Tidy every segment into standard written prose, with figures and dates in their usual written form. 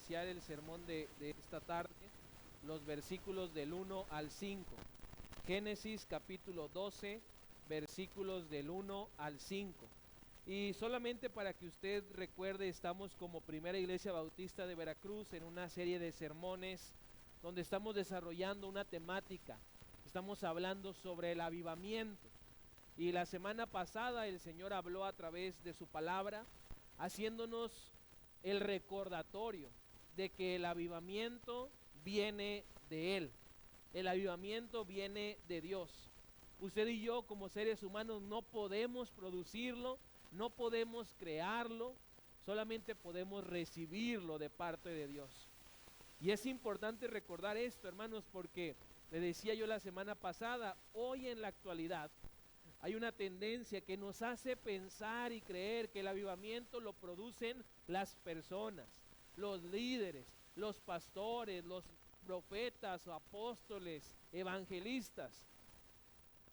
iniciar el sermón de esta tarde, los versículos del 1 al 5. Génesis capítulo 12, versículos del 1 al 5. Y solamente para que usted recuerde, estamos como Primera Iglesia Bautista de Veracruz en una serie de sermones donde estamos desarrollando una temática. Estamos hablando sobre el avivamiento. Y la semana pasada el Señor habló a través de su palabra, haciéndonos el recordatorio de que el avivamiento viene de Él. El avivamiento viene de Dios. Usted y yo como seres humanos no podemos producirlo, no podemos crearlo, solamente podemos recibirlo de parte de Dios. Y es importante recordar esto, hermanos, porque le decía yo la semana pasada, hoy en la actualidad hay una tendencia que nos hace pensar y creer que el avivamiento lo producen las personas, los líderes, los pastores, los profetas o apóstoles, evangelistas,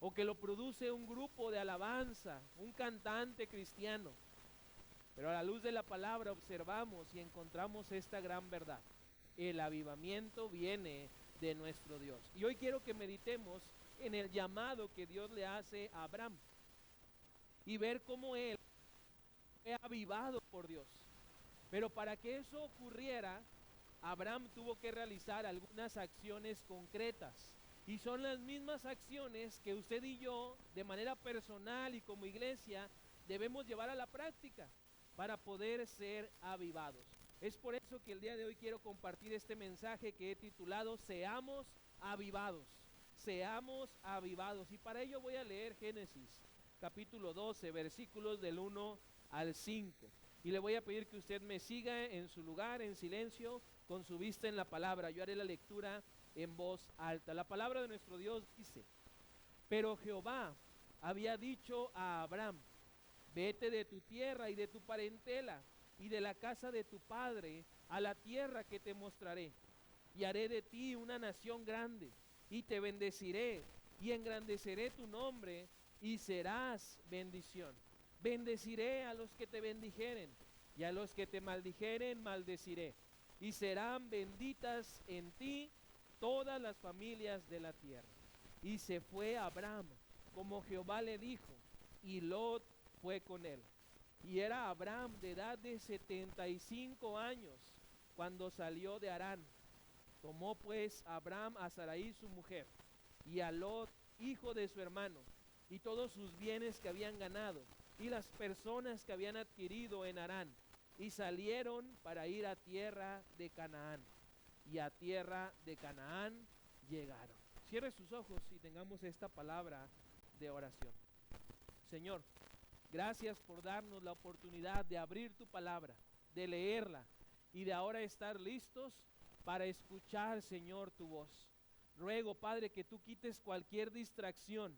o que lo produce un grupo de alabanza, un cantante cristiano. Pero a la luz de la palabra observamos y encontramos esta gran verdad: el avivamiento viene de nuestro Dios. Y hoy quiero que meditemos en el llamado que Dios le hace a Abraham y ver cómo él fue avivado por Dios. Pero para que eso ocurriera, Abraham tuvo que realizar algunas acciones concretas, y son las mismas acciones que usted y yo, de manera personal y como iglesia, debemos llevar a la práctica para poder ser avivados. Es por eso que el día de hoy quiero compartir este mensaje que he titulado Seamos avivados. Seamos avivados. Y para ello voy a leer Génesis capítulo 12, versículos del 1 al 5. Y le voy a pedir que usted me siga en su lugar, en silencio, con su vista en la palabra. Yo haré la lectura en voz alta. La palabra de nuestro Dios dice: pero Jehová había dicho a Abraham: vete de tu tierra y de tu parentela y de la casa de tu padre a la tierra que te mostraré, y haré de ti una nación grande, y te bendeciré, y engrandeceré tu nombre, y serás bendición. Bendeciré a los que te bendijeren, y a los que te maldijeren maldeciré, y serán benditas en ti todas las familias de la tierra. Y se fue Abraham como Jehová le dijo, y Lot fue con él. Y era Abraham de edad de 75 años cuando salió de Harán. Tomó pues Abraham a Sarai su mujer, y a Lot, hijo de su hermano, y todos sus bienes que habían ganado, y las personas que habían adquirido en Harán, y salieron para ir a tierra de Canaán. Y a tierra de Canaán llegaron. Cierre sus ojos y tengamos esta palabra de oración. Señor, gracias por darnos la oportunidad de abrir tu palabra, de leerla y de ahora estar listos para escuchar, Señor, tu voz. Ruego, Padre, que tú quites cualquier distracción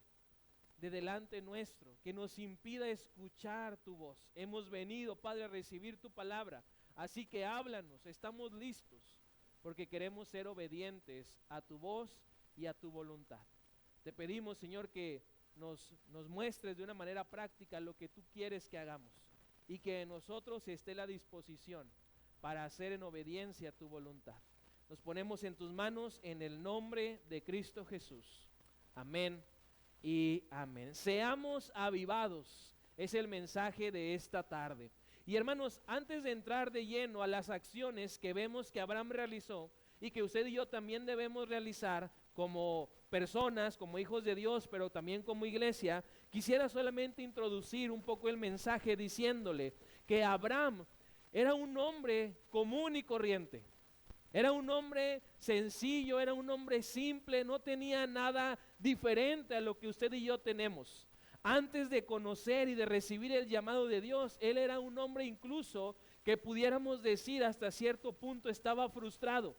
de delante nuestro que nos impida escuchar tu voz. Hemos venido, Padre, a recibir tu palabra, así que háblanos, estamos listos, porque queremos ser obedientes a tu voz y a tu voluntad. Te pedimos, Señor, que nos muestres de una manera práctica lo que tú quieres que hagamos, y que en nosotros esté la disposición para hacer en obediencia a tu voluntad. Nos ponemos en tus manos en el nombre de Cristo Jesús. Amén y amén. Seamos avivados, es el mensaje de esta tarde. Y hermanos, antes de entrar de lleno a las acciones que vemos que Abraham realizó y que usted y yo también debemos realizar como personas, como hijos de Dios, pero también como iglesia, quisiera solamente introducir un poco el mensaje diciéndole que Abraham era un hombre común y corriente. Era un hombre sencillo, era un hombre simple, no tenía nada diferente a lo que usted y yo tenemos. Antes de conocer y de recibir el llamado de Dios, él era un hombre incluso que pudiéramos decir hasta cierto punto estaba frustrado,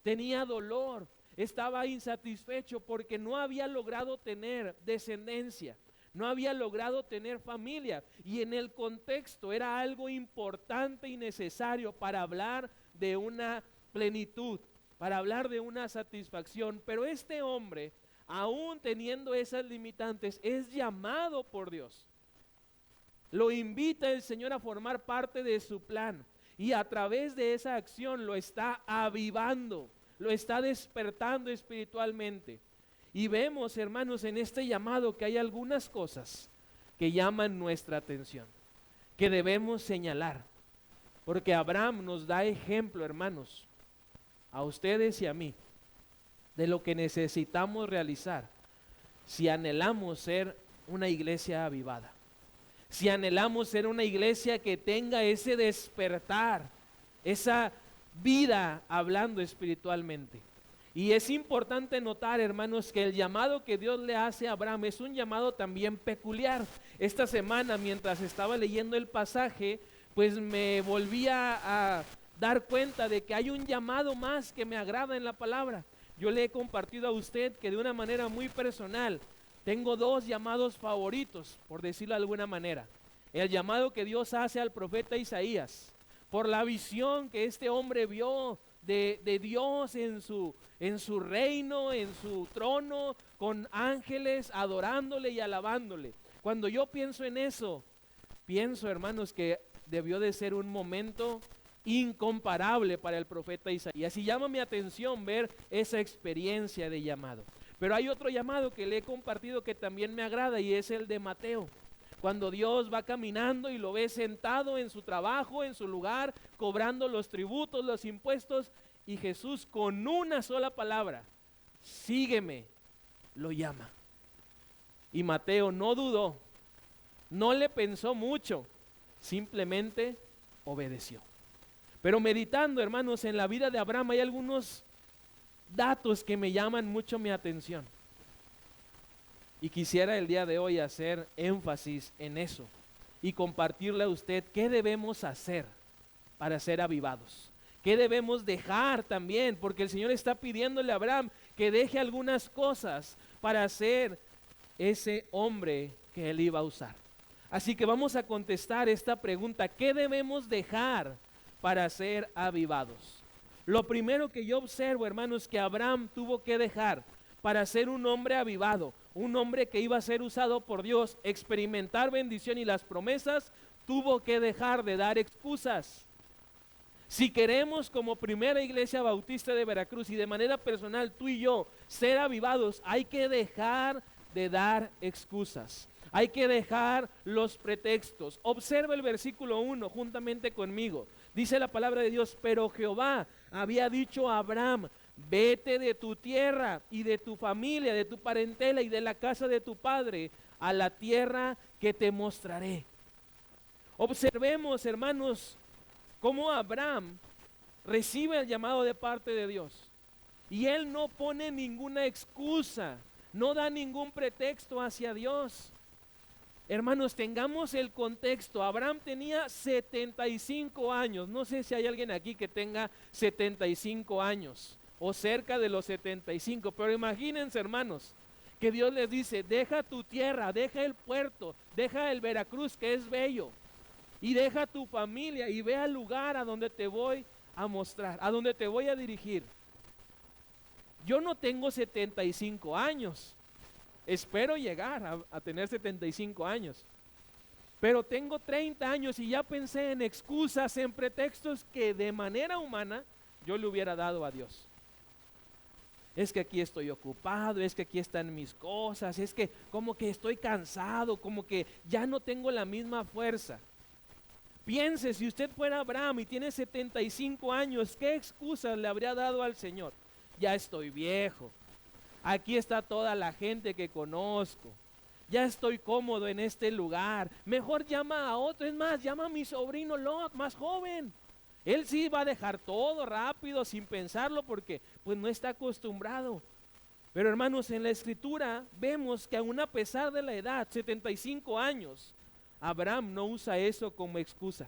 tenía dolor, estaba insatisfecho porque no había logrado tener descendencia, no había logrado tener familia, y en el contexto era algo importante y necesario para hablar de una plenitud, para hablar de una satisfacción. Pero este hombre, aún teniendo esas limitantes, es llamado por Dios. Lo invita el Señor a formar parte de su plan. y a través de esa acción lo está avivando, lo está despertando espiritualmente. Y vemos, hermanos, en este llamado que hay algunas cosas que llaman nuestra atención, que debemos señalar, porque Abraham nos da ejemplo, hermanos, a ustedes y a mí, de lo que necesitamos realizar si anhelamos ser una iglesia avivada, si anhelamos ser una iglesia que tenga ese despertar, esa vida hablando espiritualmente. Y es importante notar, hermanos, que el llamado que Dios le hace a Abraham es un llamado también peculiar. Esta semana, mientras estaba leyendo el pasaje, pues me volvía a dar cuenta de que hay un llamado más que me agrada en la palabra. Yo le he compartido a usted que de una manera muy personal tengo dos llamados favoritos, por decirlo de alguna manera. El llamado que Dios hace al profeta Isaías, por la visión que este hombre vio de Dios en su reino, en su trono, con ángeles adorándole y alabándole. Cuando yo pienso en eso, pienso, hermanos, que debió de ser un momento incomparable para el profeta Isaías, y llama mi atención ver esa experiencia de llamado. Pero hay otro llamado que le he compartido que también me agrada, y es el de Mateo, cuando Dios va caminando y lo ve sentado en su trabajo, en su lugar, cobrando los tributos, los impuestos, y Jesús con una sola palabra, sígueme, lo llama. Y Mateo no dudó, no le pensó mucho, simplemente obedeció. Pero meditando, hermanos, en la vida de Abraham hay algunos datos que me llaman mucho mi atención. Y quisiera el día de hoy hacer énfasis en eso y compartirle a usted qué debemos hacer para ser avivados. ¿Qué debemos dejar también? Porque el Señor está pidiéndole a Abraham que deje algunas cosas para ser ese hombre que Él iba a usar. Así que vamos a contestar esta pregunta: ¿qué debemos dejar para ser avivados? Lo primero que yo observo, hermanos, que Abraham tuvo que dejar para ser un hombre avivado, un hombre que iba a ser usado por Dios, experimentar bendición y las promesas, tuvo que dejar de dar excusas. Si queremos, como Primera Iglesia Bautista de Veracruz y de manera personal tú y yo ser avivados, hay que dejar de dar excusas. Hay que dejar los pretextos. Observa el versículo 1 juntamente conmigo. Dice la palabra de Dios: pero Jehová había dicho a Abraham: vete de tu tierra y de tu familia, de tu parentela y de la casa de tu padre a la tierra que te mostraré. Observemos, hermanos, cómo Abraham recibe el llamado de parte de Dios. Y él no pone ninguna excusa, no da ningún pretexto hacia Dios. Hermanos, tengamos el contexto. Abraham tenía 75 años. No sé si hay alguien aquí que tenga 75 años o cerca de los 75, pero imagínense, hermanos, que Dios les dice: deja tu tierra, deja el puerto, deja el Veracruz, que es bello, y deja tu familia y ve al lugar a donde te voy a mostrar, a donde te voy a dirigir. Yo no tengo 75 años. Espero llegar a tener 75 años. Pero tengo 30 años y ya pensé en excusas, en pretextos que de manera humana yo le hubiera dado a Dios. Es que aquí estoy ocupado, es que aquí están mis cosas, es que como que estoy cansado, como que ya no tengo la misma fuerza. Piense, si usted fuera Abraham y tiene 75 años, ¿qué excusas le habría dado al Señor? Ya estoy viejo. Aquí está toda la gente que conozco. Ya estoy cómodo en este lugar. Mejor llama a otro. Es más, llama a mi sobrino Lot, más joven. Él sí va a dejar todo rápido, sin pensarlo, porque pues no está acostumbrado. Pero hermanos, en la Escritura vemos que aún a pesar de la edad, 75 años, Abraham no usa eso como excusa.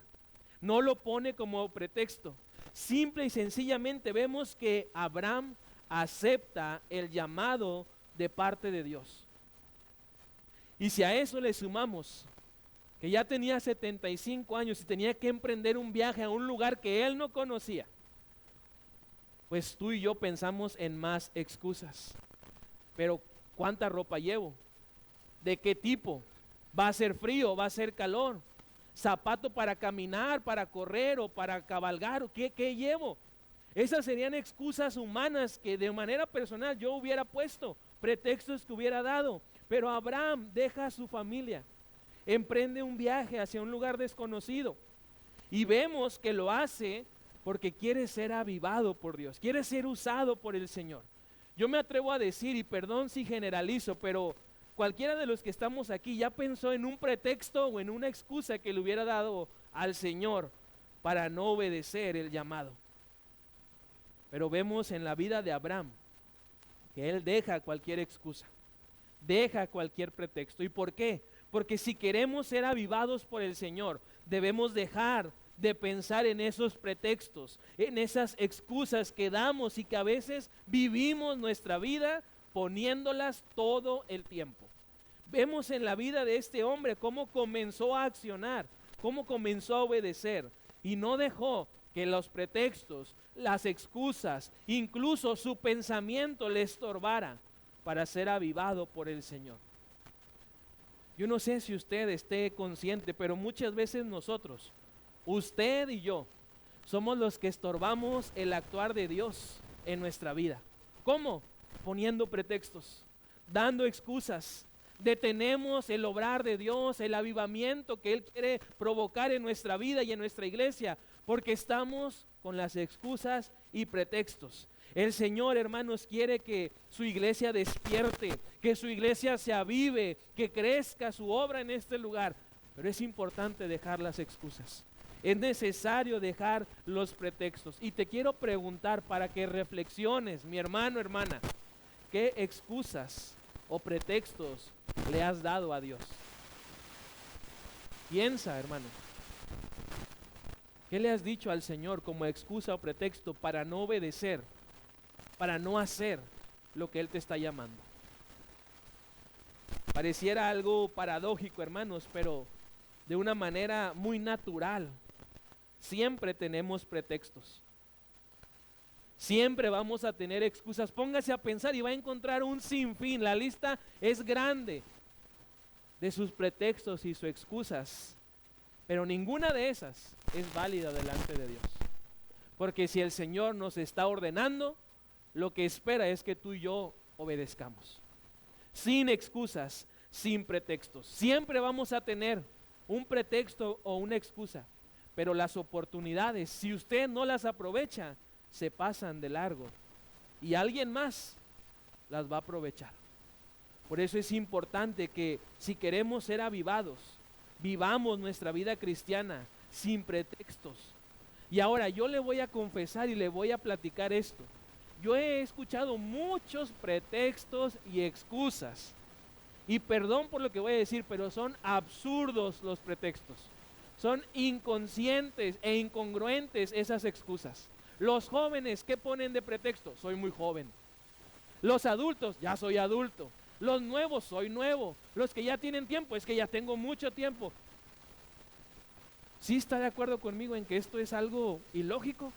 No lo pone como pretexto. Simple y sencillamente vemos que Abraham acepta el llamado de parte de Dios. Y si a eso le sumamos que ya tenía 75 años y tenía que emprender un viaje a un lugar que él no conocía, pues tú y yo pensamos en más excusas. Pero ¿cuánta ropa llevo? ¿De qué tipo? ¿Va a ser frío? ¿Va a ser calor? zapato para caminar, para correr o para cabalgar, o qué llevo. Esas serían excusas humanas que de manera personal yo hubiera puesto, pretextos que hubiera dado. Pero Abraham deja a su familia, emprende un viaje hacia un lugar desconocido y vemos que lo hace porque quiere ser avivado por Dios, quiere ser usado por el Señor. Yo me atrevo a decir, y perdón si generalizo, pero cualquiera de los que estamos aquí ya pensó en un pretexto o en una excusa que le hubiera dado al Señor para no obedecer el llamado. Pero vemos en la vida de Abraham que él deja cualquier excusa, deja cualquier pretexto. ¿Y por qué? Porque si queremos ser avivados por el Señor, debemos dejar de pensar en esos pretextos, en esas excusas que damos y que a veces vivimos nuestra vida poniéndolas todo el tiempo. Vemos en la vida de este hombre cómo comenzó a accionar, cómo comenzó a obedecer y no dejó que los pretextos, las excusas, incluso su pensamiento le estorbara para ser avivado por el Señor. Yo no sé si usted esté consciente, pero muchas veces nosotros, usted y yo, somos los que estorbamos el actuar de Dios en nuestra vida. ¿Cómo? Poniendo pretextos, dando excusas. Detenemos el obrar de Dios, el avivamiento que Él quiere provocar en nuestra vida y en nuestra iglesia, porque estamos con las excusas y pretextos. El Señor, hermanos, quiere que su iglesia despierte, que su iglesia se avive, que crezca su obra en este lugar. Pero es importante dejar las excusas. Es necesario dejar los pretextos. Y te quiero preguntar para que reflexiones, mi hermano, hermana, ¿qué excusas o pretextos le has dado a Dios? Piensa, hermano. ¿Qué le has dicho al Señor como excusa o pretexto para no obedecer, para no hacer lo que Él te está llamando? Pareciera algo paradójico, hermanos, pero de una manera muy natural. Siempre tenemos pretextos. Siempre vamos a tener excusas. Póngase a pensar y va a encontrar un sinfín. La lista es grande de sus pretextos y sus excusas. Pero ninguna de esas es válida delante de Dios. Porque si el Señor nos está ordenando, lo que espera es que tú y yo obedezcamos. Sin excusas, sin pretextos. Siempre vamos a tener un pretexto o una excusa. Pero las oportunidades, si usted no las aprovecha, se pasan de largo. Y alguien más las va a aprovechar. Por eso es importante que si queremos ser avivados, vivamos nuestra vida cristiana sin pretextos. Y ahora yo le voy a confesar y le voy a platicar esto. Yo he escuchado muchos pretextos y excusas. Y perdón por lo que voy a decir, pero son absurdos los pretextos. Son inconscientes e incongruentes esas excusas. Los jóvenes, ¿qué ponen de pretexto? Soy muy joven. Los adultos, ya soy adulto. Los nuevos, soy nuevo. Los que ya tienen tiempo, es que ya tengo mucho tiempo. ¿Sí está de acuerdo conmigo en que esto es algo ilógico,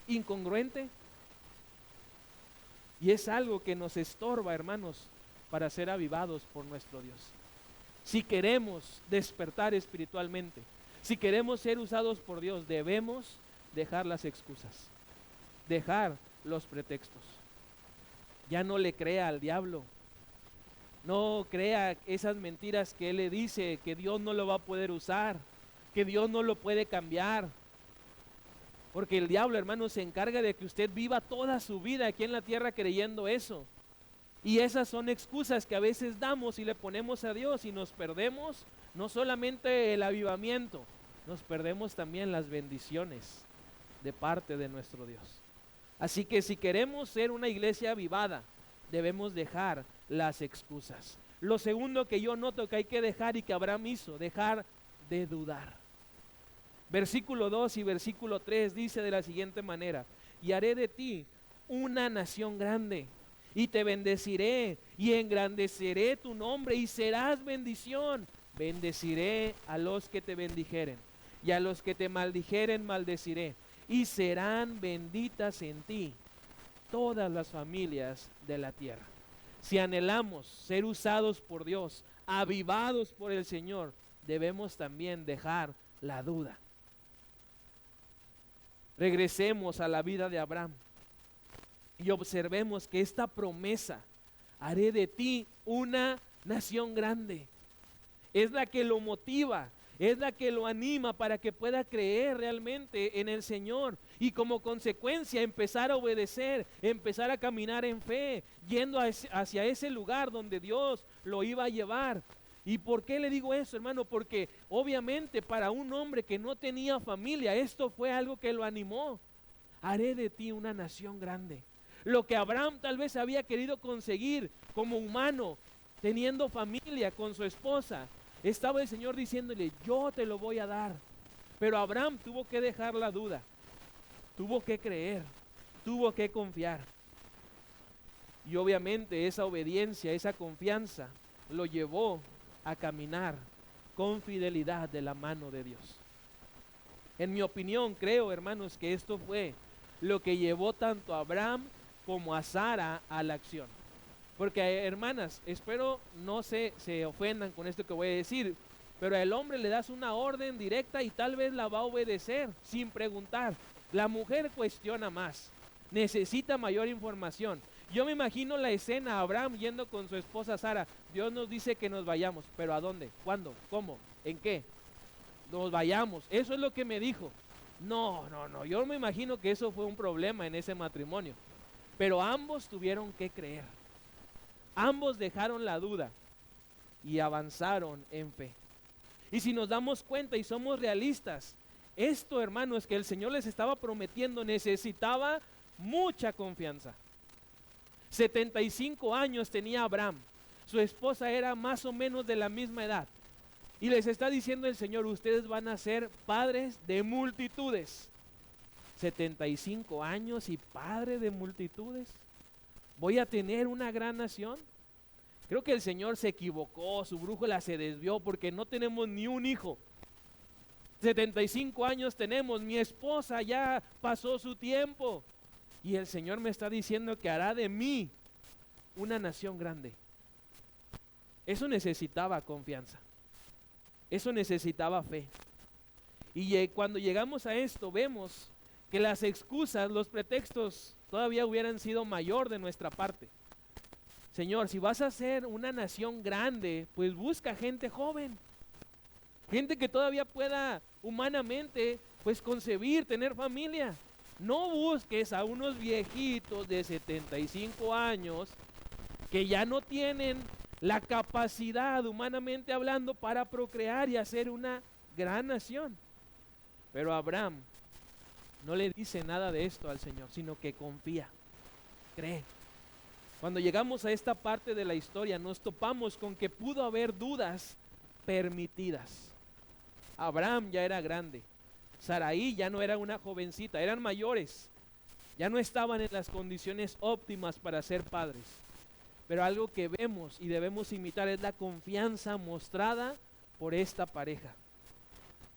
incongruente? Y es algo que nos estorba, hermanos, para ser avivados por nuestro Dios. Si queremos despertar espiritualmente, si queremos ser usados por Dios, debemos dejar las excusas, dejar los pretextos. Ya no le crea al diablo. No crea esas mentiras que él le dice, que Dios no lo va a poder usar, que Dios no lo puede cambiar. Porque el diablo, hermano, se encarga de que usted viva toda su vida aquí en la tierra creyendo eso. Y esas son excusas que a veces damos y le ponemos a Dios y nos perdemos no solamente el avivamiento, nos perdemos también las bendiciones de parte de nuestro Dios. Así que si queremos ser una iglesia avivada, debemos dejar las excusas. Lo segundo que yo noto que hay que dejar y que Abraham hizo, dejar de dudar. Versículo 2 y versículo 3 dice de la siguiente manera: y haré de ti una nación grande, y te bendeciré, y engrandeceré tu nombre, y serás bendición. Bendeciré a los que te bendijeren, y a los que te maldijeren maldeciré, y serán benditas en ti todas las familias de la tierra. Si anhelamos ser usados por Dios, avivados por el Señor, debemos también dejar la duda. Regresemos a la vida de Abraham y observemos que esta promesa, haré de ti una nación grande, es la que lo motiva, es la que lo anima para que pueda creer realmente en el Señor y como consecuencia empezar a obedecer, empezar a caminar en fe, yendo hacia ese lugar donde Dios lo iba a llevar. ¿Y por qué le digo eso, hermano? Porque obviamente para un hombre que no tenía familia, esto fue algo que lo animó. Haré de ti una nación grande. Lo que Abraham tal vez había querido conseguir como humano, teniendo familia con su esposa, estaba el Señor diciéndole, yo te lo voy a dar. Pero Abraham tuvo que dejar la duda, tuvo que creer, tuvo que confiar. Y obviamente esa obediencia, esa confianza, lo llevó a caminar con fidelidad de la mano de Dios. En mi opinión, creo, hermanos, que esto fue lo que llevó tanto a Abraham como a Sara a la acción. Porque, hermanas, espero no se ofendan con esto que voy a decir, pero al hombre le das una orden directa y tal vez la va a obedecer sin preguntar. La mujer cuestiona más, necesita mayor información. Yo me imagino la escena, Abraham yendo con su esposa Sara. Dios nos dice que nos vayamos, pero ¿a dónde? ¿Cuándo? ¿Cómo? ¿En qué? Nos vayamos. Eso es lo que me dijo. No, yo me imagino que eso fue un problema en ese matrimonio. Pero ambos tuvieron que creer. Ambos dejaron la duda y avanzaron en fe. Y si nos damos cuenta y somos realistas, esto, hermanos, que el Señor les estaba prometiendo necesitaba mucha confianza. 75 años tenía Abraham, su esposa era más o menos de la misma edad. Y les está diciendo el Señor, ustedes van a ser padres de multitudes. 75 años y padre de multitudes. ¿Voy a tener una gran nación? Creo que el Señor se equivocó, su brújula se desvió porque no tenemos ni un hijo. 75 años tenemos, mi esposa ya pasó su tiempo. Y el Señor me está diciendo que hará de mí una nación grande. Eso necesitaba confianza. Eso necesitaba fe. Y cuando llegamos a esto, vemos que las excusas, los pretextos, todavía hubieran sido mayor de nuestra parte. Señor, si vas a ser una nación grande, pues busca gente joven. Gente que todavía pueda humanamente, pues concebir, tener familia. No busques a unos viejitos de 75 años que ya no tienen la capacidad, humanamente hablando, para procrear y hacer una gran nación. Pero Abraham no le dice nada de esto al Señor, sino que confía, cree. Cuando llegamos a esta parte de la historia, nos topamos con que pudo haber dudas permitidas. Abraham ya era grande. Sarai ya no era una jovencita, eran mayores, ya no estaban en las condiciones óptimas para ser padres. Pero algo que vemos y debemos imitar es la confianza mostrada por esta pareja.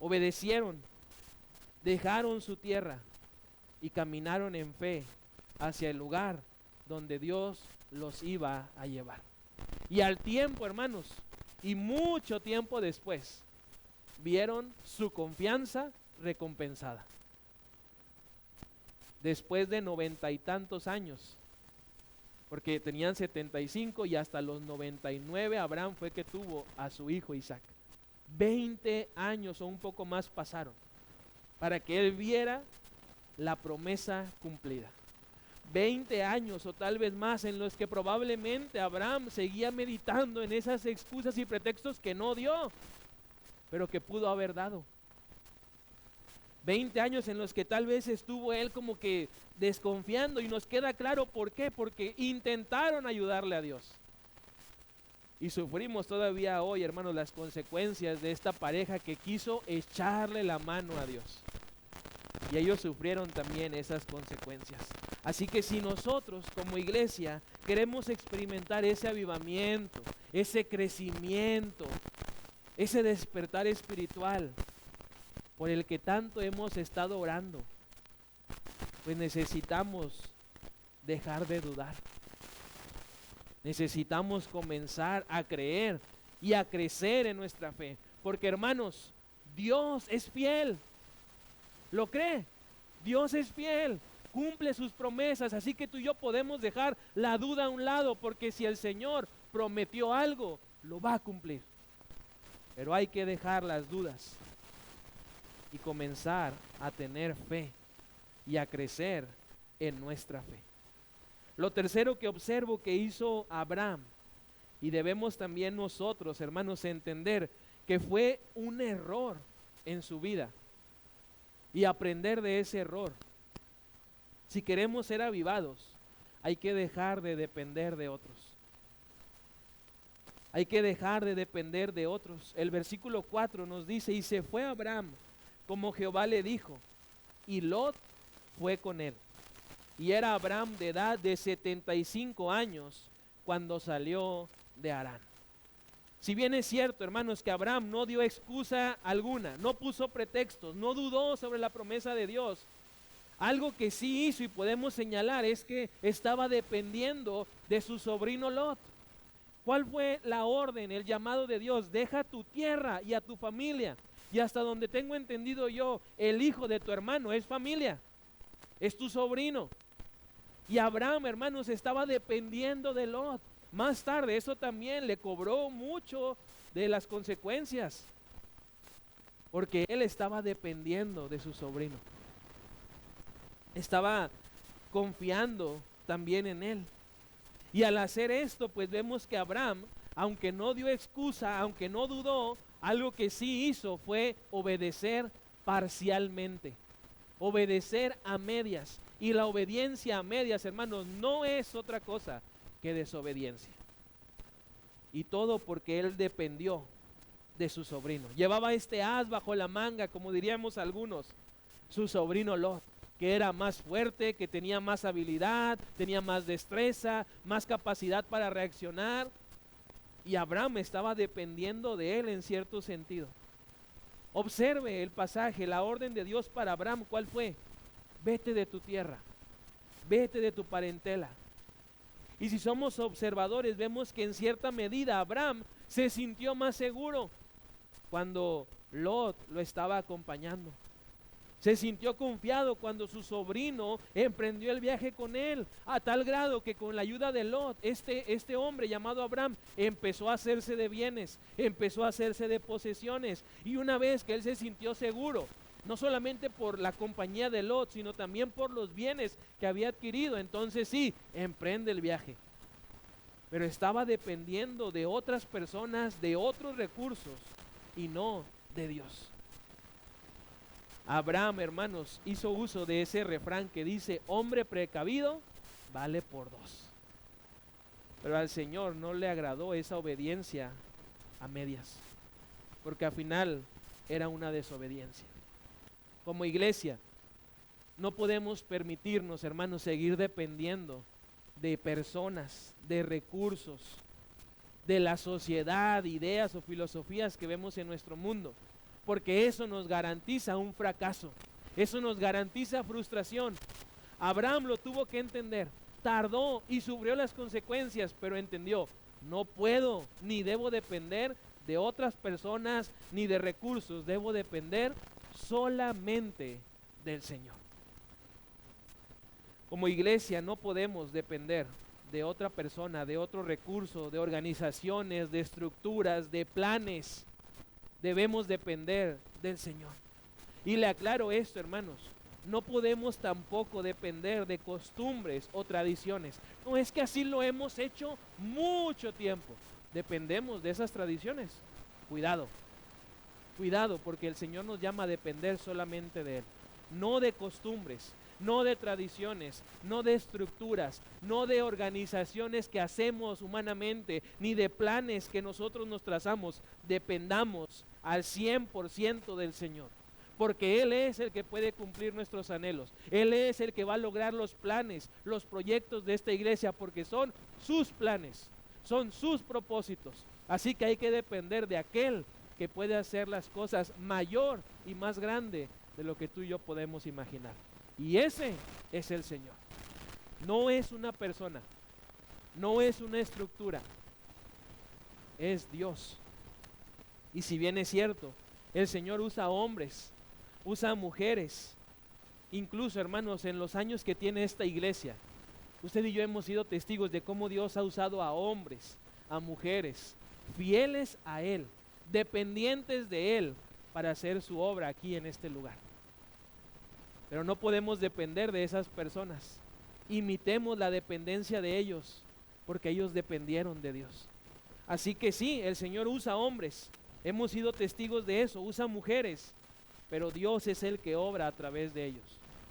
Obedecieron, dejaron su tierra y caminaron en fe hacia el lugar donde Dios los iba a llevar. Y al tiempo, hermanos, y mucho tiempo después, vieron su confianza recompensada. Después de 90 y tantos años, porque tenían 75 y hasta los 99 Abraham fue que tuvo a su hijo Isaac. 20 años o un poco más pasaron para que él viera la promesa cumplida. 20 años o tal vez más en los que probablemente Abraham seguía meditando en esas excusas y pretextos que no dio, pero que pudo haber dado. 20 años en los que tal vez estuvo él como que desconfiando, y nos queda claro por qué, porque intentaron ayudarle a Dios. Y sufrimos todavía hoy, hermanos, las consecuencias de esta pareja que quiso echarle la mano a Dios. Y ellos sufrieron también esas consecuencias. Así que si nosotros como iglesia queremos experimentar ese avivamiento, ese crecimiento, ese despertar espiritual por el que tanto hemos estado orando, pues necesitamos dejar de dudar. Necesitamos comenzar a creer y a crecer en nuestra fe. Porque, hermanos, Dios es fiel. ¿Lo cree? Dios es fiel, cumple sus promesas, así que tú y yo podemos dejar la duda a un lado, porque si el Señor prometió algo, lo va a cumplir. Pero hay que dejar las dudas y comenzar a tener fe y a crecer en nuestra fe. Lo tercero que observo que hizo Abraham, y debemos también nosotros, hermanos, entender que fue un error en su vida y aprender de ese error. Si queremos ser avivados, hay que dejar de depender de otros. Hay que dejar de depender de otros. El versículo 4 nos dice, y se fue Abraham como Jehová le dijo, y Lot fue con él. Y era Abraham de edad de 75 años cuando salió de Harán. Si bien es cierto, hermanos, que Abraham no dio excusa alguna, no puso pretextos, no dudó sobre la promesa de Dios, algo que sí hizo y podemos señalar es que estaba dependiendo de su sobrino Lot. ¿Cuál fue la orden, el llamado de Dios? Deja tu tierra y a tu familia. Y hasta donde tengo entendido yo, el hijo de tu hermano es familia, es tu sobrino. Y Abraham, hermanos, estaba dependiendo de Lot. Más tarde eso también le cobró mucho de las consecuencias, porque él estaba dependiendo de su sobrino. Estaba confiando también en él. Y al hacer esto, pues vemos que Abraham, aunque no dio excusa, aunque no dudó, algo que sí hizo fue obedecer parcialmente, obedecer a medias. Y la obediencia a medias, hermanos, no es otra cosa que desobediencia. Y todo porque él dependió de su sobrino. Llevaba este as bajo la manga, como diríamos algunos, su sobrino Lot, que era más fuerte, que tenía más habilidad, tenía más destreza, más capacidad para reaccionar. Y Abraham estaba dependiendo de él en cierto sentido. Observe el pasaje, la orden de Dios para Abraham, ¿cuál fue? Vete de tu tierra, vete de tu parentela. Y si somos observadores, vemos que en cierta medida Abraham se sintió más seguro cuando Lot lo estaba acompañando. Se sintió confiado cuando su sobrino emprendió el viaje con él, a tal grado que con la ayuda de Lot, este hombre llamado Abraham empezó a hacerse de bienes, empezó a hacerse de posesiones. Y una vez que él se sintió seguro, no solamente por la compañía de Lot, sino también por los bienes que había adquirido, entonces sí, emprende el viaje. Pero estaba dependiendo de otras personas, de otros recursos, y no de Dios. Abraham, hermanos, hizo uso de ese refrán que dice, hombre precavido vale por dos. Pero al Señor no le agradó esa obediencia a medias, porque al final era una desobediencia. Como iglesia, no podemos permitirnos, hermanos, seguir dependiendo de personas, de recursos, de la sociedad, ideas o filosofías que vemos en nuestro mundo, porque eso nos garantiza un fracaso, eso nos garantiza frustración. Abraham lo tuvo que entender, tardó y sufrió las consecuencias, pero entendió, no puedo ni debo depender de otras personas ni de recursos, debo depender solamente del Señor. Como iglesia no podemos depender de otra persona, de otro recurso, de organizaciones, de estructuras, de planes. Debemos depender del Señor. Y le aclaro esto, hermanos, no podemos tampoco depender de costumbres o tradiciones. No es que así lo hemos hecho mucho tiempo. Dependemos de esas tradiciones. Cuidado, cuidado, porque el Señor nos llama a depender solamente de Él. No de costumbres, no de tradiciones, no de estructuras, no de organizaciones que hacemos humanamente, ni de planes que nosotros nos trazamos. Dependamos al 100% del Señor, porque Él es el que puede cumplir nuestros anhelos. Él es el que va a lograr los planes, los proyectos de esta iglesia, porque son sus planes, son sus propósitos. Así que hay que depender de aquel que puede hacer las cosas mayor y más grande de lo que tú y yo podemos imaginar. Y ese es el Señor. No es una persona, no es una estructura, es Dios. Y si bien es cierto El Señor usa hombres, usa mujeres. Incluso, hermanos, en los años que tiene esta iglesia, usted y yo hemos sido testigos de cómo Dios ha usado a hombres, a mujeres, fieles a Él, dependientes de Él, para hacer su obra aquí en este lugar. Pero no podemos depender de esas personas. Imitemos la dependencia de ellos, porque ellos dependieron de Dios. Así que sí, el Señor usa hombres, hemos sido testigos de eso, usa mujeres, pero Dios es el que obra a través de ellos,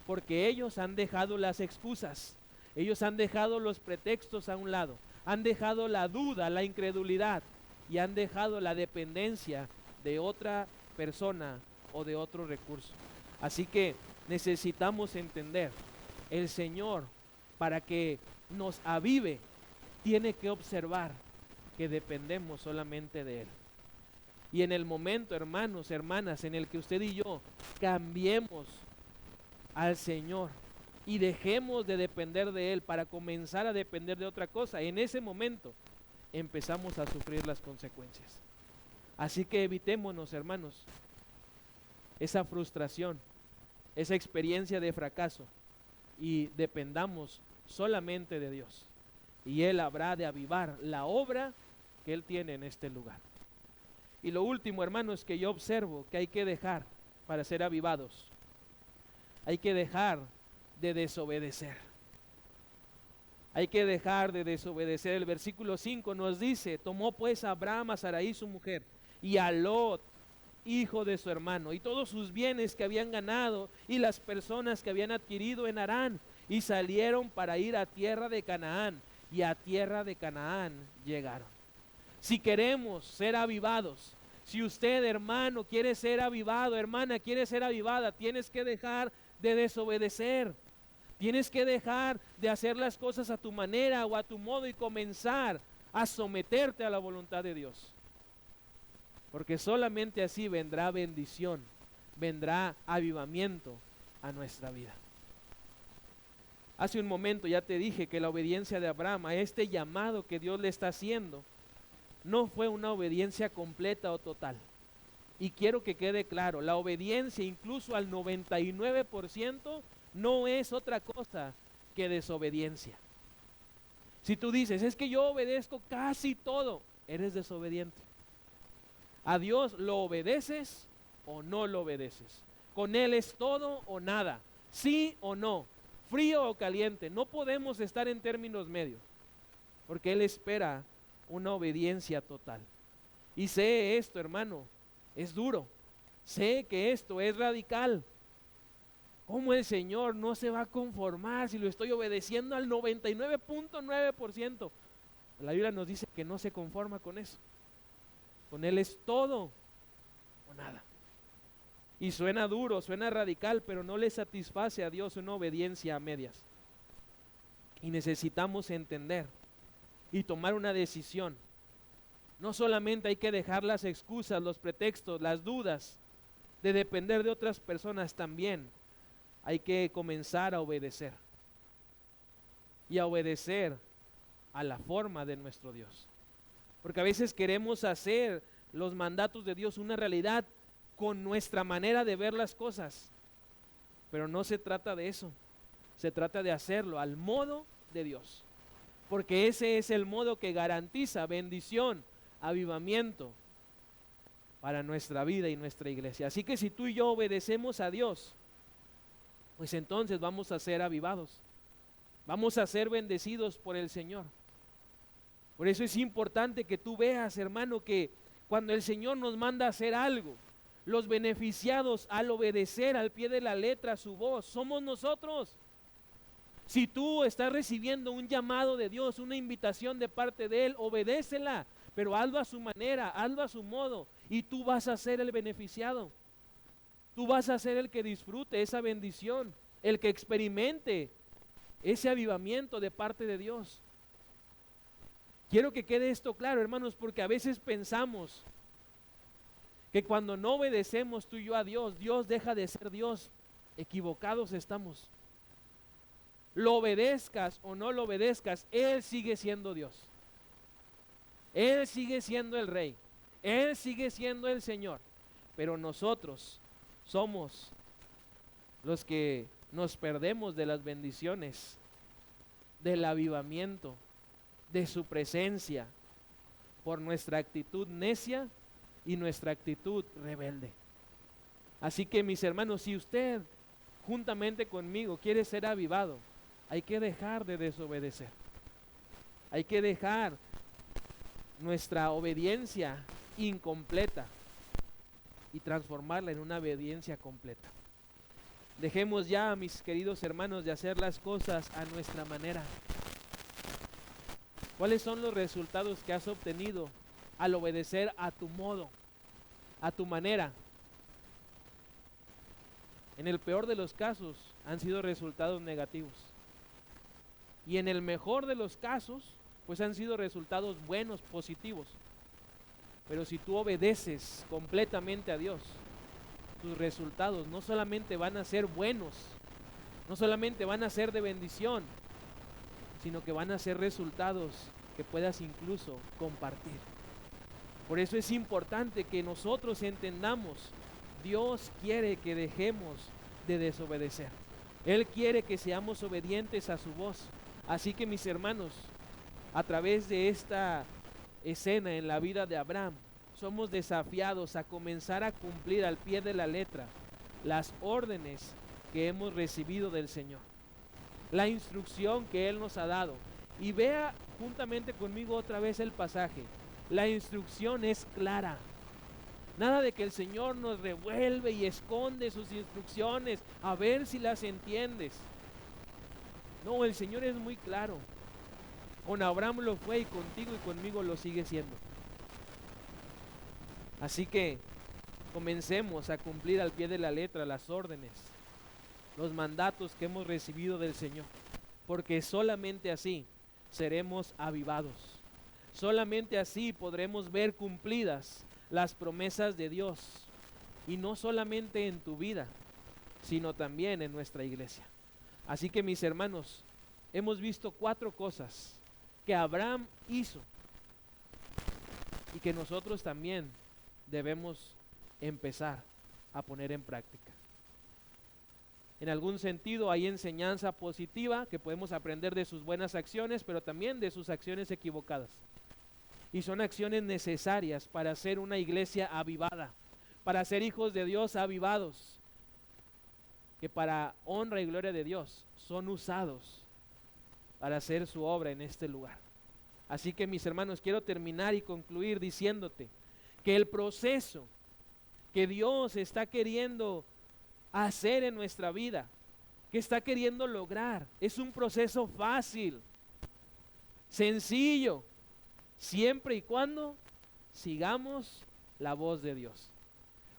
porque ellos han dejado las excusas, ellos han dejado los pretextos a un lado, han dejado la duda, la incredulidad, y han dejado la dependencia de otra persona o de otro recurso. Así que necesitamos entender, el Señor, para que nos avive, tiene que observar que dependemos solamente de Él. Y en el momento, hermanos, hermanas, en el que usted y yo cambiemos al Señor y dejemos de depender de Él para comenzar a depender de otra cosa, en ese momento empezamos a sufrir las consecuencias. Así que evitémonos, hermanos, esa frustración, esa experiencia de fracaso, y dependamos solamente de Dios. Y Él habrá de avivar la obra que Él tiene en este lugar. Y lo último, hermanos, que yo observo que hay que dejar para ser avivados, hay que dejar de desobedecer. Hay que dejar de desobedecer. El versículo 5 nos dice: tomó pues Abraham a Sarai su mujer, y a Lot, hijo de su hermano, y todos sus bienes que habían ganado, y las personas que habían adquirido en Harán, y salieron para ir a tierra de Canaán, y a tierra de Canaán llegaron. Si queremos ser avivados, si usted, hermano, quiere ser avivado, hermana, quiere ser avivada, tienes que dejar de desobedecer. Tienes que dejar de hacer las cosas a tu manera o a tu modo y comenzar a someterte a la voluntad de Dios. Porque solamente así vendrá bendición, vendrá avivamiento a nuestra vida. Hace un momento ya te dije que la obediencia de Abraham a este llamado que Dios le está haciendo no fue una obediencia completa o total. Y quiero que quede claro, la obediencia incluso al 99% no es otra cosa que desobediencia. Si tú dices, es que yo obedezco casi todo, eres desobediente. A Dios lo obedeces o no lo obedeces. Con Él es todo o nada, sí o no, frío o caliente. No podemos estar en términos medios, porque Él espera una obediencia total. Y sé esto, hermano, es duro. Sé que esto es radical. ¿Cómo el Señor no se va a conformar si lo estoy obedeciendo al 99.9%? La Biblia nos dice que no se conforma con eso. Con Él es todo o nada. Y suena duro, suena radical, pero no le satisface a Dios una obediencia a medias. Y necesitamos entender y tomar una decisión. No solamente hay que dejar las excusas, los pretextos, las dudas de depender de otras personas, también hay que comenzar a obedecer. Y a obedecer a la forma de nuestro Dios. Porque a veces queremos hacer los mandatos de Dios una realidad con nuestra manera de ver las cosas. Pero no se trata de eso. Se trata de hacerlo al modo de Dios. Porque ese es el modo que garantiza bendición, avivamiento para nuestra vida y nuestra iglesia. Así que si tú y yo obedecemos a Dios, pues entonces vamos a ser avivados. Vamos a ser bendecidos por el Señor. Por eso es importante que tú veas, hermano, que cuando el Señor nos manda a hacer algo, los beneficiados al obedecer al pie de la letra su voz, somos nosotros. Si tú estás recibiendo un llamado de Dios, una invitación de parte de Él, obedécela, pero hazlo a su manera, hazlo a su modo, y tú vas a ser el beneficiado. Tú vas a ser el que disfrute esa bendición, el que experimente ese avivamiento de parte de Dios. Quiero que quede esto claro, hermanos, porque a veces pensamos que cuando no obedecemos tú y yo a Dios, Dios deja de ser Dios. Equivocados estamos. Lo obedezcas o no lo obedezcas, Él sigue siendo Dios. Él sigue siendo el Rey. Él sigue siendo el Señor. pero nosotros somos los que nos perdemos de las bendiciones, del avivamiento, de su presencia, por nuestra actitud necia y nuestra actitud rebelde. Así que, mis hermanos, si usted juntamente conmigo quiere ser avivado, hay que dejar de desobedecer. Hay que dejar nuestra obediencia incompleta y transformarla en una obediencia completa. Dejemos ya, mis queridos hermanos, de hacer las cosas a nuestra manera. ¿Cuáles son los resultados que has obtenido al obedecer a tu modo, a tu manera? En el peor de los casos han sido resultados negativos. Y en el mejor de los casos, pues han sido resultados buenos, positivos. Pero si tú obedeces completamente a Dios, tus resultados no solamente van a ser buenos, no solamente van a ser de bendición, sino que van a ser resultados que puedas incluso compartir. Por eso es importante que nosotros entendamos, Dios quiere que dejemos de desobedecer. Él quiere que seamos obedientes a su voz. Así que, mis hermanos, a través de esta escena en la vida de Abraham, somos desafiados a comenzar a cumplir al pie de la letra las órdenes que hemos recibido del Señor, la instrucción que Él nos ha dado. Y vea juntamente conmigo otra vez el pasaje. La instrucción es clara. Nada de que el Señor nos revuelve y esconde sus instrucciones a ver si las entiendes. No, el Señor es muy claro. Con Abraham lo fue y contigo y conmigo lo sigue siendo. Así que comencemos a cumplir al pie de la letra las órdenes, los mandatos que hemos recibido del Señor, porque solamente así seremos avivados. Solamente así podremos ver cumplidas las promesas de Dios, y no solamente en tu vida, sino también en nuestra iglesia. Así que, mis hermanos, hemos visto 4 cosas que Abraham hizo y que nosotros también debemos empezar a poner en práctica. En algún sentido hay enseñanza positiva que podemos aprender de sus buenas acciones, pero también de sus acciones equivocadas. Y son acciones necesarias para ser una iglesia avivada, para ser hijos de Dios avivados, que para honra y gloria de Dios son usados para hacer su obra en este lugar. Así que, mis hermanos, quiero terminar y concluir diciéndote que el proceso que Dios está queriendo hacer en nuestra vida, que está queriendo lograr, es un proceso fácil, sencillo, siempre y cuando sigamos la voz de Dios.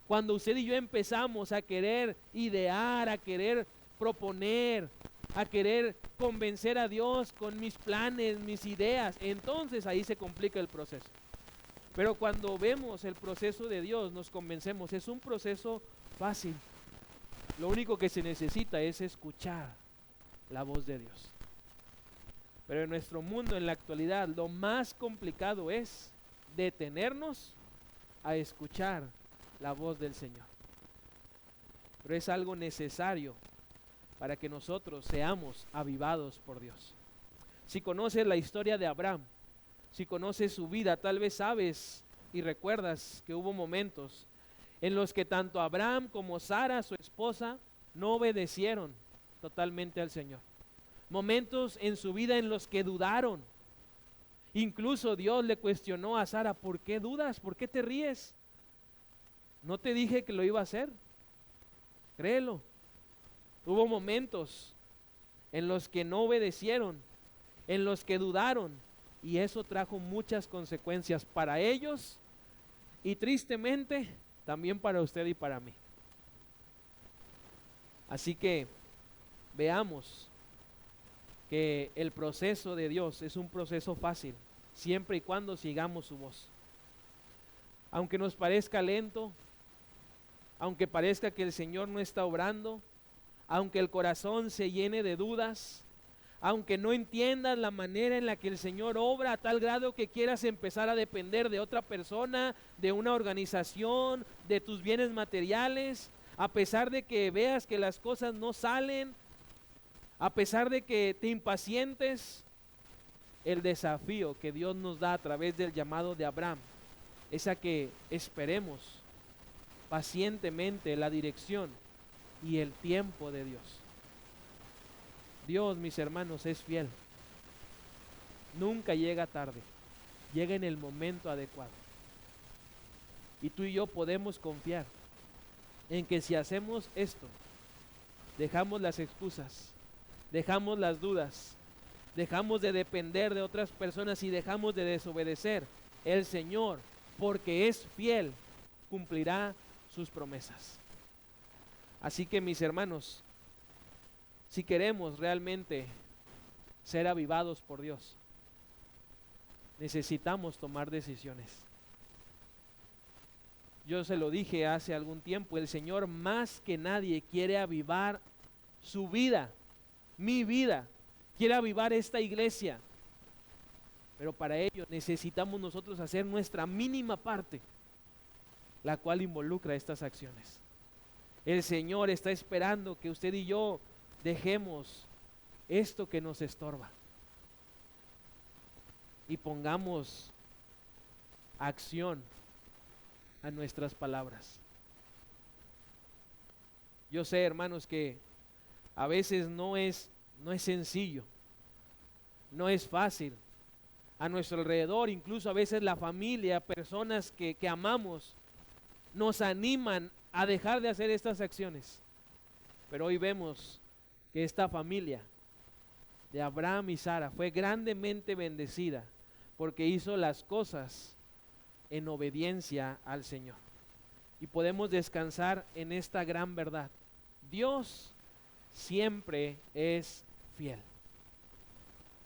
Cuando usted y yo empezamos a querer idear, a querer proponer, a querer convencer a Dios con mis planes, mis ideas, entonces ahí se complica el proceso. Pero cuando vemos el proceso de Dios, nos convencemos, es un proceso fácil. Lo único que se necesita es escuchar la voz de Dios. Pero en nuestro mundo, en la actualidad, lo más complicado es detenernos a escuchar la voz del Señor. Pero es algo necesario para que nosotros seamos avivados por Dios. Si conoces la historia de Abraham, si conoces su vida, tal vez sabes y recuerdas que hubo momentos en los que tanto Abraham como Sara, su esposa, no obedecieron totalmente al Señor. Momentos en su vida en los que dudaron. Incluso Dios le cuestionó a Sara: ¿por qué dudas? ¿Por qué te ríes? ¿No te dije que lo iba a hacer? Créelo. Hubo momentos en los que no obedecieron, en los que dudaron, y eso trajo muchas consecuencias para ellos y tristemente también para usted y para mí. Así que veamos que el proceso de Dios es un proceso fácil, siempre y cuando sigamos su voz. Aunque nos parezca lento, aunque parezca que el Señor no está obrando, aunque el corazón se llene de dudas, aunque no entiendas la manera en la que el Señor obra, a tal grado que quieras empezar a depender de otra persona, de una organización, de tus bienes materiales, a pesar de que veas que las cosas no salen, a pesar de que te impacientes, el desafío que Dios nos da a través del llamado de Abraham es a que esperemos pacientemente la dirección y el tiempo de Dios. Dios, mis hermanos, es fiel. Nunca llega tarde, llega en el momento adecuado. Y tú y yo podemos confiar en que si hacemos esto, dejamos las excusas, dejamos las dudas, dejamos de depender de otras personas y dejamos de desobedecer, el Señor, porque es fiel, cumplirá sus promesas. Así que, mis hermanos, si queremos realmente ser avivados por Dios, necesitamos tomar decisiones. Yo se lo dije hace algún tiempo, el Señor más que nadie quiere avivar su vida, mi vida, quiere avivar esta iglesia. Pero para ello necesitamos nosotros hacer nuestra mínima parte, la cual involucra estas acciones. El Señor está esperando que usted y yo dejemos esto que nos estorba y pongamos acción a nuestras palabras. Yo sé, hermanos, que a veces no es sencillo, no es fácil. A nuestro alrededor, incluso a veces la familia, personas que amamos, nos animan a dejar de hacer estas acciones. Pero hoy vemos que esta familia de Abraham y Sara fue grandemente bendecida porque hizo las cosas en obediencia al Señor. Y podemos descansar en esta gran verdad: Dios siempre es fiel.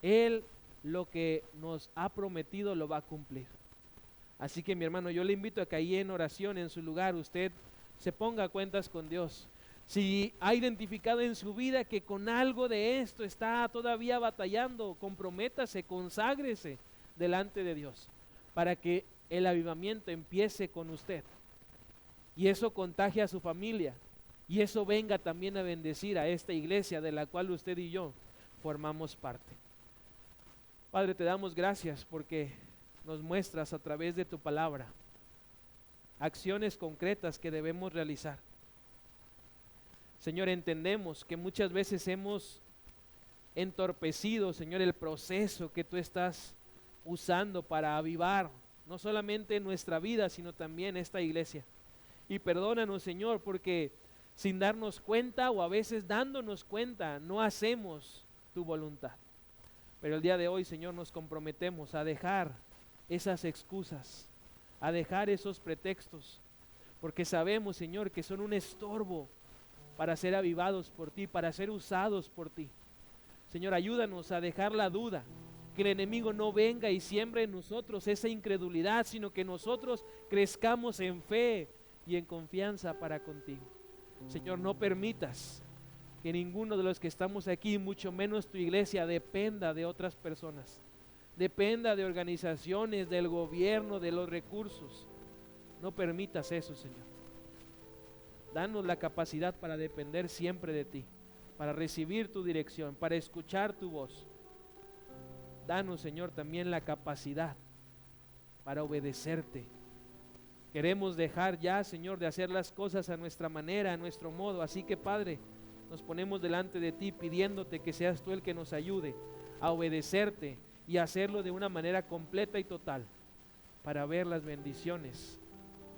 Él lo que nos ha prometido lo va a cumplir. Así que, mi hermano, yo le invito a que ahí en oración, en su lugar, usted se ponga a cuentas con Dios. Si ha identificado en su vida que con algo de esto está todavía batallando, comprométase, conságrese delante de Dios para que el avivamiento empiece con usted y eso contagie a su familia y eso venga también a bendecir a esta iglesia de la cual usted y yo formamos parte. Padre, te damos gracias porque nos muestras a través de tu palabra acciones concretas que debemos realizar. Señor, entendemos que muchas veces hemos entorpecido, Señor, el proceso que tú estás usando para avivar no solamente nuestra vida, sino también esta iglesia. Y perdónanos, Señor, porque sin darnos cuenta o a veces dándonos cuenta, no hacemos tu voluntad. Pero el día de hoy, Señor, nos comprometemos a dejar esas excusas, a dejar esos pretextos, porque sabemos, Señor, que son un estorbo para ser avivados por ti, para ser usados por ti. Señor, ayúdanos a dejar la duda, que el enemigo no venga y siembre en nosotros esa incredulidad, sino que nosotros crezcamos en fe y en confianza para contigo. Señor, no permitas que ninguno de los que estamos aquí, mucho menos tu iglesia, dependa de otras personas, dependa de organizaciones, del gobierno, de los recursos. No permitas eso, Señor. Danos la capacidad para depender siempre de ti, para recibir tu dirección, para escuchar tu voz. Danos, Señor, también la capacidad para obedecerte. Queremos dejar ya, Señor, de hacer las cosas a nuestra manera, a nuestro modo. Así que, Padre, nos ponemos delante de ti pidiéndote que seas tú el que nos ayude a obedecerte y hacerlo de una manera completa y total para ver las bendiciones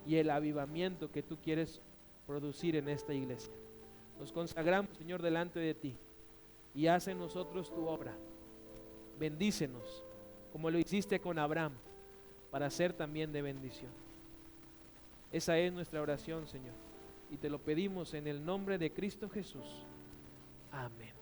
y el avivamiento que tú quieres producir en esta iglesia. Nos consagramos, Señor, delante de ti y haz en nosotros tu obra. Bendícenos como lo hiciste con Abraham para ser también de bendición. Esa es nuestra oración, Señor, y te lo pedimos en el nombre de Cristo Jesús. Amén.